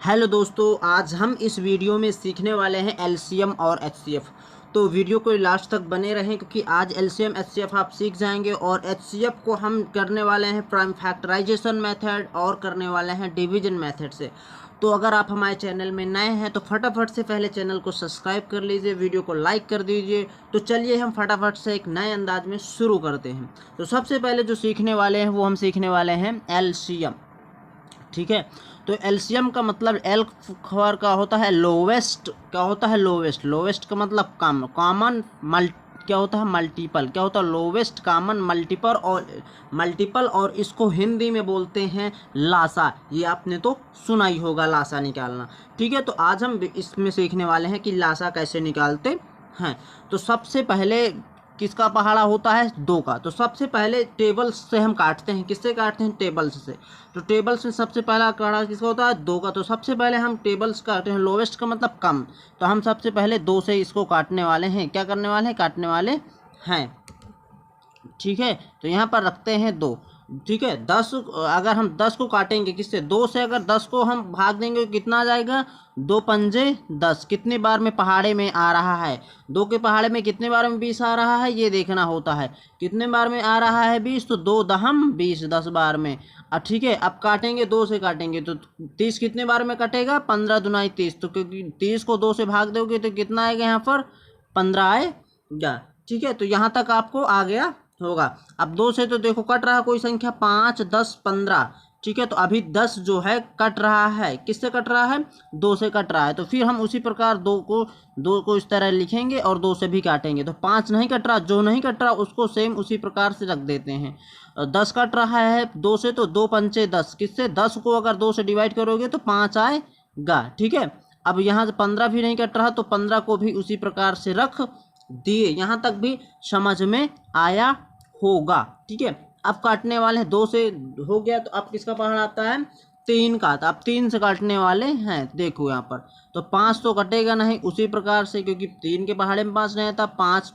Hello दोस्तों, आज हम इस वीडियो में सीखने वाले हैं एलसीएम और एचसीएफ। तो वीडियो को लास्ट तक बने रहें क्योंकि आज एलसीएम एचसीएफ आप सीख जाएंगे और एचसीएफ को हम करने वाले हैं प्राइम फैक्टराइजेशन मेथड और करने वाले हैं डिवीजन मेथड से। तो अगर आप हमारे चैनल में नए हैं तो फटाफट से पहले चैनल को सब्सक्राइब कर लीजिए, वीडियो को लाइक कर दीजिए। तो चलिए हम फटाफट से एक नए अंदाज में शुरू करते हैं। तो सबसे पहले जो सीखने वाले हैं वो हम सीखने वाले हैं एलसीएम। ठीक है, तो एलसीएम का मतलब एल खबर का होता है लोवेस्ट, क्या होता है लोवेस्ट, लोवेस्ट का मतलब कम, कॉमन क्या होता है मल्टीपल, क्या होता है लोवेस्ट कॉमन मल्टीपल और इसको हिंदी में बोलते हैं लासा। ये आपने तो सुना ही होगा लासा निकालना। ठीक है, तो आज हम इसमें सीखने वाले हैं कि लासा कैसे निकालते हैं। तो सबसे पहले किसका पहाड़ा होता है, दो का। तो सबसे पहले टेबल्स से हम काटते हैं। किससे काटते हैं, टेबल्स से। तो टेबल्स में सबसे पहला पहाड़ा किसका होता है, दो का। तो सबसे पहले हम टेबल्स काटते हैं, लोवेस्ट का मतलब कम। तो हम सबसे पहले दो से इसको काटने वाले हैं। क्या करने वाले हैं, काटने वाले हैं। ठीक है, तो यहाँ पर रखते हैं दो। ठीक है, 10 अगर हम 10 को काटेंगे किससे, दो से। अगर 10 को हम भाग देंगे कितना आ जाएगा, 2 पंजे 10। कितने बार में पहाड़े में आ रहा है, दो के पहाड़े में कितने बार में 20 आ रहा है, ये देखना होता है। कितने बार में आ रहा है 20, तो 2 दहम 20, 10 बार में। ठीक है, अब काटेंगे, दो से काटेंगे तो 30 कितने बार में कटेगा, 15 दुनाई 30। तो क्योंकि 30 को 2 से भाग दोगे तो कितना आएगा, यहाँ पर 15 आएगा। ठीक है, तो यहाँ तक आपको आ गया होगा। अब 2 से तो देखो कट रहा है कोई संख्या, 5 10 15। ठीक है, तो अभी 10 जो है कट रहा है, किससे कट रहा है, 2 से कट रहा है। तो फिर हम उसी प्रकार दो को इस तरह लिखेंगे और 2 से भी काटेंगे। तो 5 नहीं कट रहा, जो नहीं कट रहा उसको सेम उसी प्रकार से रख देते हैं। 10 कट रहा है 2 से, तो 2 पंचे 10। किससे, 10 को अगर 2 से डिवाइड करोगे तो 5 आएगा। ठीक है, अब यहाँ से 15 भी नहीं कट रहा, तो 15 को भी उसी प्रकार से रख दिए। यहाँ तक भी समझ में आया होगा। ठीक है, अब काटने वाले हैं, 2 से हो गया। तो अब किसका पहाड़ा आता है, 3 का। तो अब 3 से काटने वाले हैं, देखो यहाँ पर। तो 5 तो कटेगा नहीं उसी प्रकार से, क्योंकि 3 के पहाड़े में 5 नहीं था, 5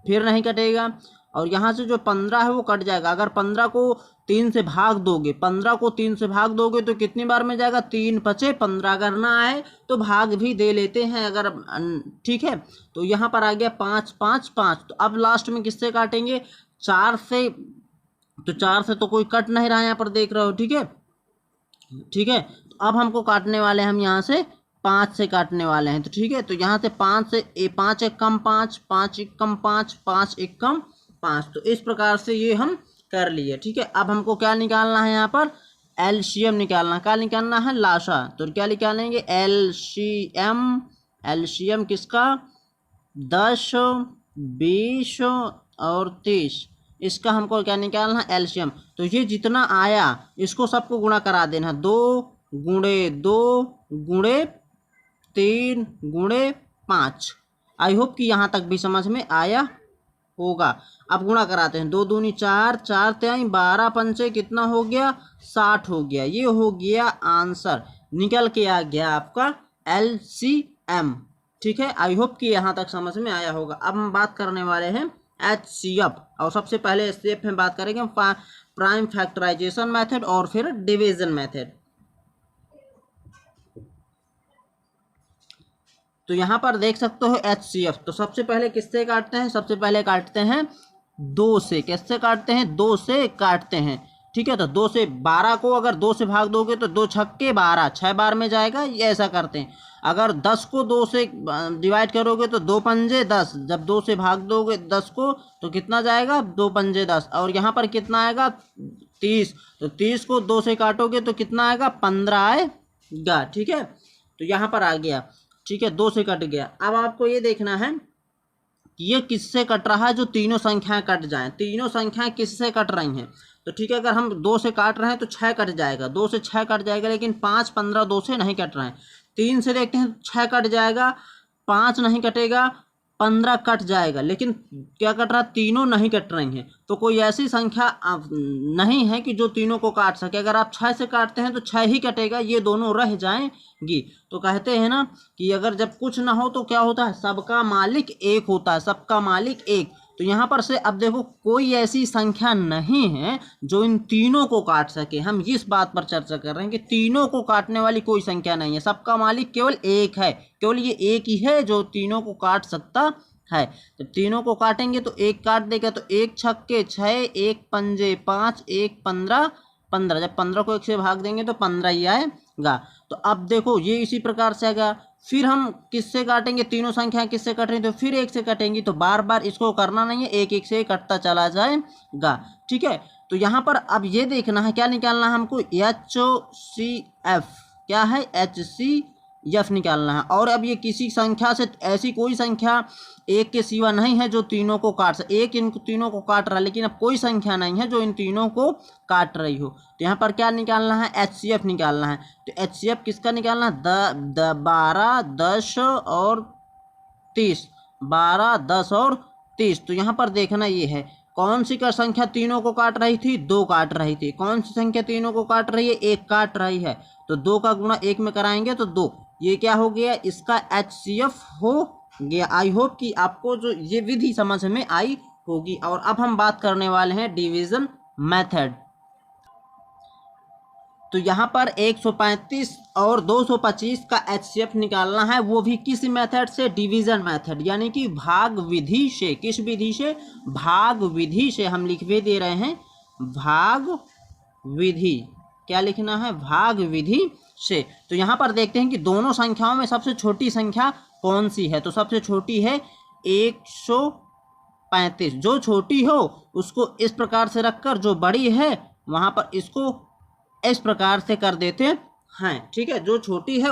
फिर नहीं कटेगा। और यहाँ से जो 15 है वो कट जाएगा। अगर 15 को 3 से भाग दोगे, 15 को 3 से भाग दोगे तो कितनी बार में जाएगा, 3 पचे 15। अगर ना आए तो भाग भी दे लेते हैं अगर। ठीक है, तो यहाँ पर आ गया 5 5 5। तो अब लास्ट में किससे काटेंगे, 4 से। तो 4 से तो कोई कट नहीं रहा, यहाँ पर देख रहे हो। ठीक है, ठीक है, तो अब हमको काटने वाले हम यहाँ से 5 से काटने वाले हैं। तो ठीक है, तो यहाँ से 5 से 5 एक कम 5, 5 एक कम 5, 5 एक कम 5। तो इस प्रकार से ये हम कर लिए। ठीक है, अब हमको क्या निकालना है, यहाँ पर एलसीएम निकालना। क्या निकालना है, लासा। तो क्या निकालेंगे, एलसीएम। एलसीएम किसका, 10 20 और 30। इसका हमको क्या निकालना है, एलसीएम। तो ये जितना आया इसको सबको गुणा करा देना, 2 गुणे 2 गुणे 3 गुणे 5। आई होप कि यहाँ तक भी समझ में आया होगा। अब गुणा कराते हैं, 2 दूनी 4, 4 त्याई 12 पंचे कितना हो गया, 60 हो गया। ये हो गया आंसर, निकल के आ गया आपका एलसीएम। ठीक है, आई होप कि यहाँ तक समझ में आया होगा। अब हम बात करने वाले हैं एचसीएफ, और सबसे पहले एचसीएफ में बात करेंगे प्राइम फैक्टराइजेशन मेथड और फिर डिवीजन मेथड। तो यहाँ पर देख सकते हो एचसीएफ। तो सबसे पहले किससे काटते हैं, सबसे पहले काटते हैं 2 से। किससे काटते हैं, 2 से काटते हैं। ठीक है, तो 2 से 12 को अगर 2 से भाग दोगे तो 2 छक्के 12, 6 बार में जाएगा। ये ऐसा करते हैं। अगर 10 को 2 से डिवाइड करोगे तो 2 पंजे 10। जब 2 से भाग दोगे 10 को तो कितना जाएगा, 2 पंजे 10। और यहाँ पर कितना आएगा, 30। तो 30 को 2 से काटोगे तो कितना आएगा, 15 आएगा। ठीक है, तो यहाँ पर आ गया। ठीक है, 2 से कट गया। अब आपको ये देखना है कि ये किससे कट रहा है, जो तीनों संख्याएं कट जाएं। तीनों संख्याएं किससे कट रही हैं, तो ठीक है, अगर हम 2 से काट रहे हैं तो 6 कट जाएगा, 2 से 6 कट जाएगा। लेकिन 5 15 2 से नहीं कट रहे हैं। 3 से देखते हैं, 6 कट जाएगा, 5 नहीं कटेगा, 15 कट जाएगा। लेकिन क्या कट रहा, तीनों नहीं कट रही हैं। तो कोई ऐसी संख्या नहीं है कि जो तीनों को काट सके। अगर आप 6 से काटते हैं तो 6 ही कटेगा, ये दोनों रह जाएंगी। तो कहते हैं ना कि अगर जब कुछ ना हो तो क्या होता है, सबका मालिक एक होता है, सबका मालिक एक। तो यहाँ पर से अब देखो कोई ऐसी संख्या नहीं है जो इन तीनों को काट सके। हम इस बात पर चर्चा कर रहे हैं कि तीनों को काटने वाली कोई संख्या नहीं है, सबका मालिक केवल एक है, केवल ये एक ही है जो तीनों को काट सकता है। जब तीनों को काटेंगे तो एक काट देगा, तो एक छक्के 6, एक पंजे 5, एक 15 15। जब 15 को 1 से भाग देंगे तो 15 ही आएगा। तो अब देखो ये इसी प्रकार से आएगा। फिर हम किससे काटेंगे, तीनों संख्याएं किससे कट रही, तो फिर 1 से कटेंगी। तो बार बार इसको करना नहीं है, एक एक से कटता चला जाएगा। ठीक है, तो यहाँ पर अब ये देखना है क्या निकालना है हमको, HCF। क्या है, HCF निकालना है। और अब ये किसी संख्या से, ऐसी कोई संख्या एक के सिवा नहीं है जो तीनों को काट सके। एक इन तीनों को काट रहा है, लेकिन अब कोई संख्या नहीं है जो इन तीनों को काट रही हो। तो यहाँ पर क्या निकालना है, HCF निकालना है। तो HCF किसका निकालना है, 12, 10 और 30। 12, 10 और 30। तो यहाँ पर देखना ये है कौन सी का संख्या तीनों को काट रही थी, 2 काट रही थी। कौन सी संख्या तीनों को काट रही है, 1 काट रही है। तो 2 का गुणा 1 में कराएंगे तो 2। ये क्या हो गया, इसका HCF हो गया। आई होप कि आपको जो ये विधि समझ में आई होगी। और अब हम बात करने वाले हैं डिवीजन मेथड। तो यहाँ पर 135 और 225 का HCF निकालना है, वो भी किस मेथड से, डिवीजन मेथड, यानी कि भाग विधि से। किस विधि से, भाग विधि से। हम लिख भी दे रहे हैं भाग विधि। क्या लिखना है, भाग विधि से। तो यहाँ पर देखते हैं कि दोनों संख्याओं में सबसे छोटी संख्या कौन सी है। तो सबसे छोटी है 135। जो छोटी हो उसको इस प्रकार से रखकर, जो बड़ी है वहाँ पर इसको इस प्रकार से कर देते हैं। ठीक है, जो छोटी है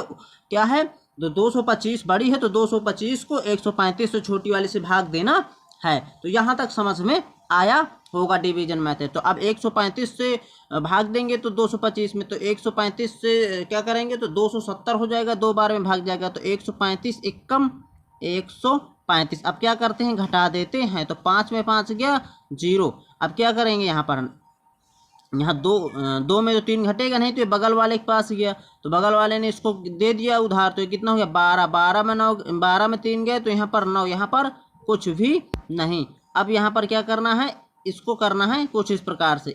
क्या है, तो 225 बड़ी है, तो 225 को 135 से छोटी वाली से भाग देना है। तो यहाँ तक समझ में आया होगा डिवीजन मेथड। तो अब 135 से भाग देंगे तो 225 में, तो 135 से क्या करेंगे तो 270 हो जाएगा, 2 बार में भाग जाएगा। तो 135 एकम 135। अब क्या करते हैं, घटा देते हैं। तो 5 में 5 गया 0। अब क्या करेंगे, यहाँ पर यहाँ 2 में तो 3 घटेगा नहीं, तो ये बगल वाले के पास गया, तो बगल वाले ने इसको दे दिया उधार। तो ये कितना हो गया, 12। 12 में 9, 12 में 3 गए तो यहाँ पर 9, यहाँ पर कुछ भी नहीं। अब यहाँ पर क्या करना है, इसको करना है कुछ इस प्रकार से।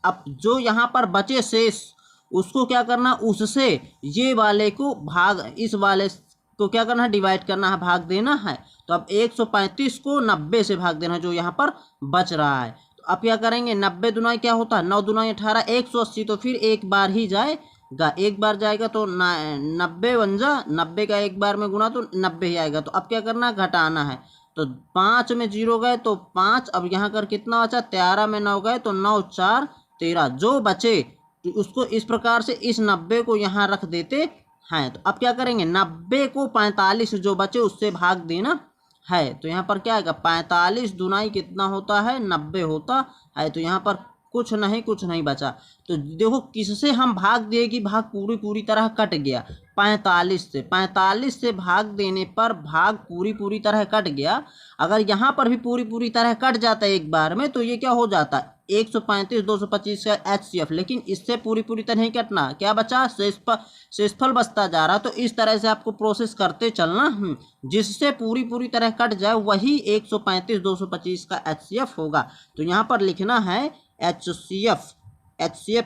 अब जो यहाँ पर बचे शेष उसको क्या करना, उससे ये वाले को भाग, इस वाले को क्या करना है, डिवाइड करना है, भाग देना है। तो अब 135 को 90 से भाग देना, जो यहाँ पर बच रहा है। तो अब क्या करेंगे, 90 दुनाई क्या होता है, 9 दुनाई 18, 180। तो फिर एक बार ही जाएगा, एक बार जाएगा तो 90 बन जा, 90 का एक बार में गुना तो 90 ही आएगा। तो अब क्या करना है, घटाना है। तो 5 में 0 गए तो 5। अब यहाँ कर कितना बचा, 13 में 9 गए तो 9 4 13। जो बचे तो उसको इस प्रकार से इस 90 को यहाँ रख देते हैं। तो अब क्या करेंगे, 90 को 45 जो बचे उससे भाग देना है। तो यहाँ पर क्या आएगा, 45 दुनाई कितना होता है, 90 होता है। तो यहाँ पर कुछ नहीं बचा। तो देखो किससे हम भाग देगी, भाग पूरी तरह कट गया, 45 से। 45 से भाग देने पर भाग पूरी तरह कट गया। अगर यहाँ पर भी पूरी तरह कट जाता है एक बार में, तो ये क्या हो जाता है, 135 225 का HCF। लेकिन इससे पूरी तरह नहीं कटना, क्या बचा, शेषफल बचता जा रहा। तो इस तरह से आपको प्रोसेस करते चलना, जिससे पूरी तरह कट जाए वही 135 225 का HCF होगा। तो यहाँ पर लिखना है HCF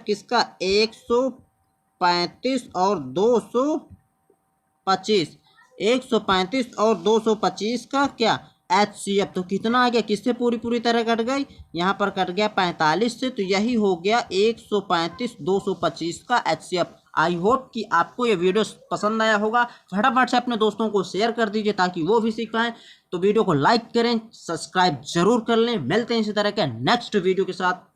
किसका, 135 और 225। 135 और 225 का क्या, HCF। तो कितना आ गया, किससे पूरी तरह कट गई, यहाँ पर कट गया 45 से। तो यही हो गया 135 225 का HCF। आई होप कि आपको ये वीडियो पसंद आया होगा। फटाफट से अपने दोस्तों को शेयर कर दीजिए ताकि वो भी सीख पाएँ। तो वीडियो को लाइक करें, सब्सक्राइब जरूर कर लें। मिलते हैं इसी तरह के नेक्स्ट वीडियो के साथ।